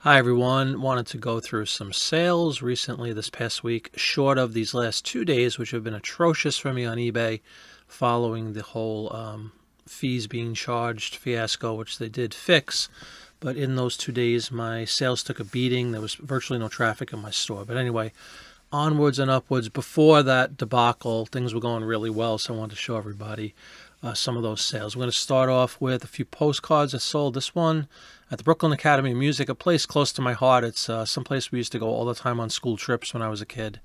Hi everyone, wanted to go through some sales recently this past week, short of these last 2 days, which have been atrocious for me on eBay following the whole fees being charged fiasco, which they did fix. But in those 2 days, my sales took a beating. There was virtually no traffic in my store. But anyway, onwards and upwards. Before that debacle, things were going really well, so I wanted to show everybody some of those sales. We're going to start off with a few postcards I sold. This one at the Brooklyn Academy of Music, a place close to my heart. It's someplace we used to go all the time on school trips when I was a kid.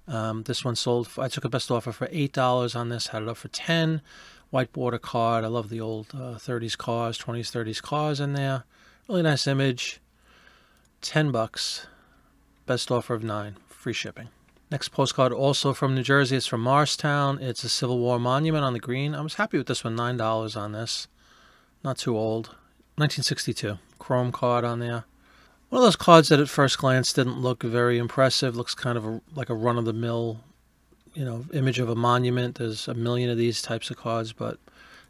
This one sold, I took a best offer for $8 on this, had it up for $10. White border card. I love the old 30s cars, 20s, 30s cars in there. Really nice image. $10. Best offer of $9. Free shipping. Next postcard, also from New Jersey. It's from Morristown. It's a Civil War monument on the green. I was happy with this one. $9 on this. Not too old. 1962. Chrome card on there. One of those cards that at first glance didn't look very impressive. Looks kind of like a run-of-the-mill, image of a monument. There's a million of these types of cards, but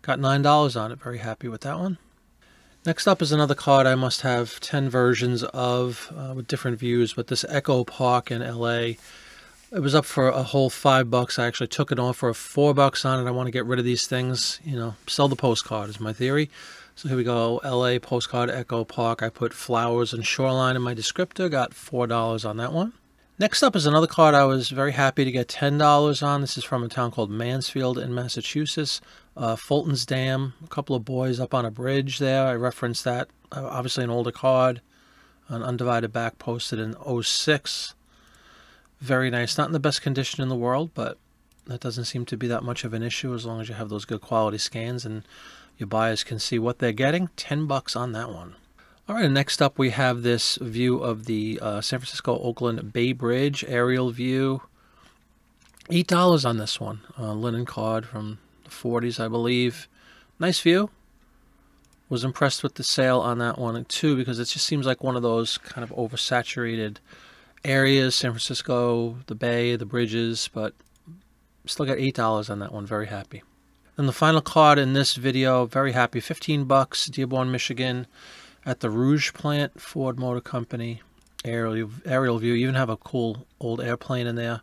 got $9 on it. Very happy with that one. Next up is another card I must have 10 versions of with different views, but this Echo Park in LA. It was up for a whole $5. I actually took it on for $4 on it. I want to get rid of these things, sell the postcard is my theory. So here we go, LA postcard, Echo Park. I put flowers and shoreline in my descriptor, got $4 on that one. Next up is another card I was very happy to get $10 on. This is from a town called Mansfield in Massachusetts. Fulton's Dam, a couple of boys up on a bridge there. I referenced that. Obviously an older card, an undivided back, posted in '06. Very nice. Not in the best condition in the world, but that doesn't seem to be that much of an issue as long as you have those good quality scans and your buyers can see what they're getting. $10 on that one. All right, next up we have this view of the San Francisco-Oakland Bay Bridge aerial view. $8 on this one. Linen card from the 40s, I believe. Nice view. Was impressed with the sale on that one too, because it just seems like one of those kind of oversaturated areas. San Francisco, the Bay, the bridges, but still got $8 on that one. Very happy. And the final card in this video, very happy. $15, Dearborn, Michigan, at the Rouge plant, Ford Motor Company. Aerial view. You even have a cool old airplane in there.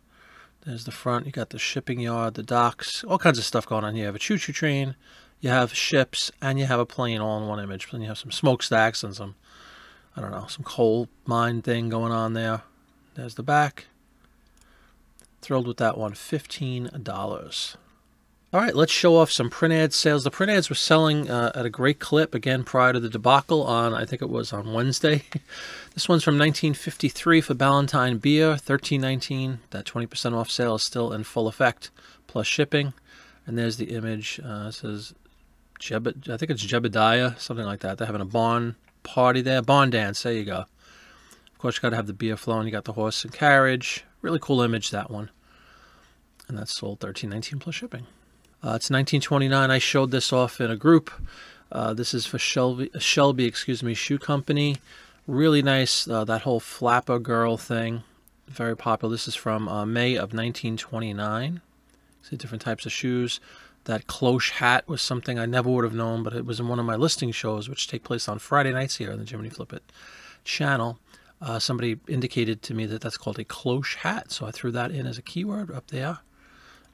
There's the front. You got the shipping yard, the docks, all kinds of stuff going on here. You have a choo-choo train, you have ships, and you have a plane all in one image. Then you have some smokestacks and some, I don't know, some coal mine thing going on there. There's the back. Thrilled with that one. $15. All right, let's show off some print ad sales. The print ads were selling at a great clip, again, prior to the debacle on, I think it was on Wednesday. This one's from 1953 for Ballantine Beer, $13.19. That 20% off sale is still in full effect, plus shipping. And there's the image. It says, I think it's Jebediah, something like that. They're having a barn party there. Barn dance, there you go. Of course, you got to have the beer flowing. You got the horse and carriage. Really cool image, that one. And that's sold $13.19 plus shipping. It's 1929. I showed this off in a group. This is for Shelby, Shoe Company. Really nice. That whole flapper girl thing, very popular. This is from May of 1929. See different types of shoes. That cloche hat was something I never would have known, but it was in one of my listing shows, which take place on Friday nights here on the Jiminy Flip It channel. Somebody indicated to me that that's called a cloche hat, so I threw that in as a keyword up there.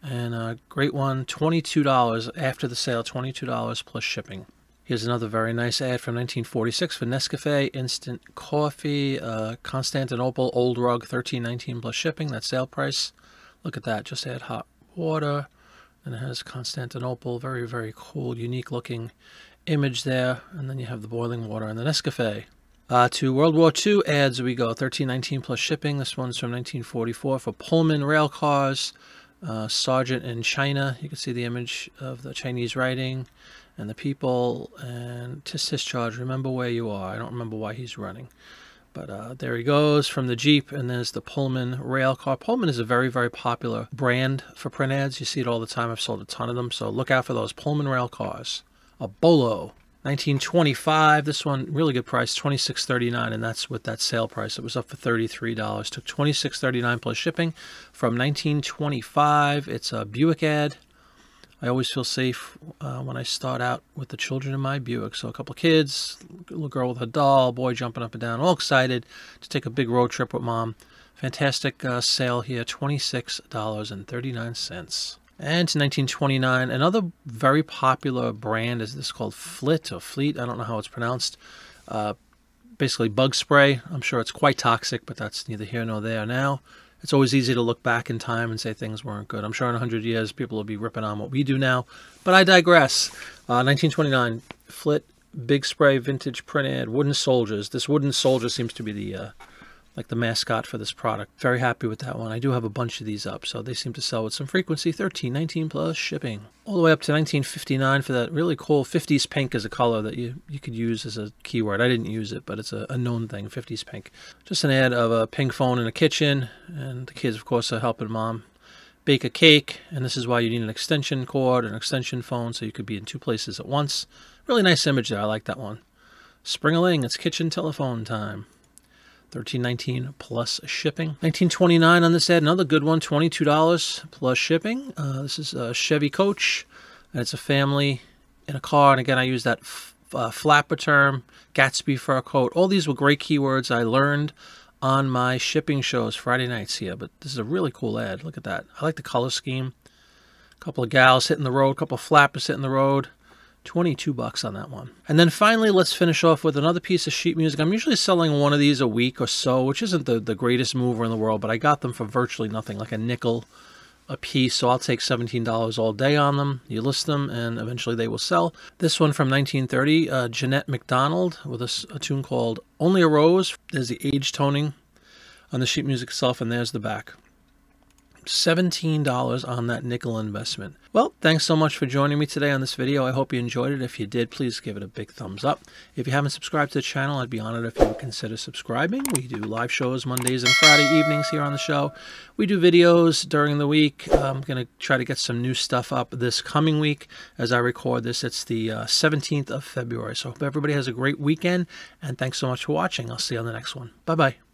And a great one, $22 after the sale, $22 plus shipping. Here's another very nice ad from 1946 for Nescafe Instant Coffee, Constantinople Old Rug, $13.19 plus shipping. That's sale price. Look at that, just add hot water. And it has Constantinople, very, very cool, unique looking image there. And then you have the boiling water and the Nescafe. To World War II ads we go, $13.19 plus shipping. This one's from 1944 for Pullman rail cars. Sergeant in China. You can see the image of the Chinese writing and the people. And discharge, remember where you are. I don't remember why he's running. But there he goes from the Jeep, and there's the Pullman rail car. Pullman is a very, very popular brand for print ads. You see it all the time. I've sold a ton of them, so look out for those Pullman rail cars. A Bolo. 1925, this one, really good price, $26.39, and that's with that sale price. It was up for $33. Took $26.39 plus shipping from 1925. It's a Buick ad. I always feel safe when I start out with the children in my Buick. So a couple of kids, little girl with her doll, boy jumping up and down, all excited to take a big road trip with mom. Fantastic sale here, $26.39. And to 1929, another very popular brand is this called Flit or Fleet. I don't know how it's pronounced. Basically bug spray. I'm sure it's quite toxic, but that's neither here nor there now. It's always easy to look back in time and say things weren't good. I'm sure in 100 years people will be ripping on what we do now, but I digress. 1929, Flit, big spray, vintage print ad, wooden soldiers. This wooden soldier seems to be the like the mascot for this product. Very happy with that one. I do have a bunch of these up, so they seem to sell with some frequency. $13.19 plus shipping. All the way up to 1959 for that really cool 50s pink as a color that you could use as a keyword. I didn't use it, but it's a known thing, 50s pink. Just an ad of a pink phone in a kitchen, and the kids, of course, are helping mom bake a cake, and this is why you need an extension cord, an extension phone, so you could be in two places at once. Really nice image there. I like that one. Spring-a-ling, it's kitchen telephone time. $13.19 plus shipping. 1929 on this ad, another good one, $22 plus shipping. This is a Chevy Coach, and it's a family in a car. And again, I use that flapper term, Gatsby fur coat. All these were great keywords I learned on my shipping shows Friday nights here. But this is a really cool ad. Look at that. I like the color scheme. A couple of gals hitting the road, a couple of flappers hitting the road. $22 on that one. And then finally, let's finish off with another piece of sheet music. I'm usually selling one of these a week or so, which isn't the greatest mover in the world, but I got them for virtually nothing, like a nickel a piece. So I'll take $17 all day on them. You list them, and eventually they will sell. This one from 1930, Jeanette MacDonald, with a tune called Only a Rose. There's the age toning on the sheet music itself, and there's the back. $17 on that nickel investment. Well, thanks so much for joining me today on this video. I hope you enjoyed it. If you did, please give it a big thumbs up. If you haven't subscribed to the channel, I'd be honored if you would consider subscribing. We do live shows Mondays and Friday evenings here on the show. We do videos during the week. I'm going to try to get some new stuff up this coming week as I record this. It's the 17th of February. So I hope everybody has a great weekend, and thanks so much for watching. I'll see you on the next one. Bye-bye.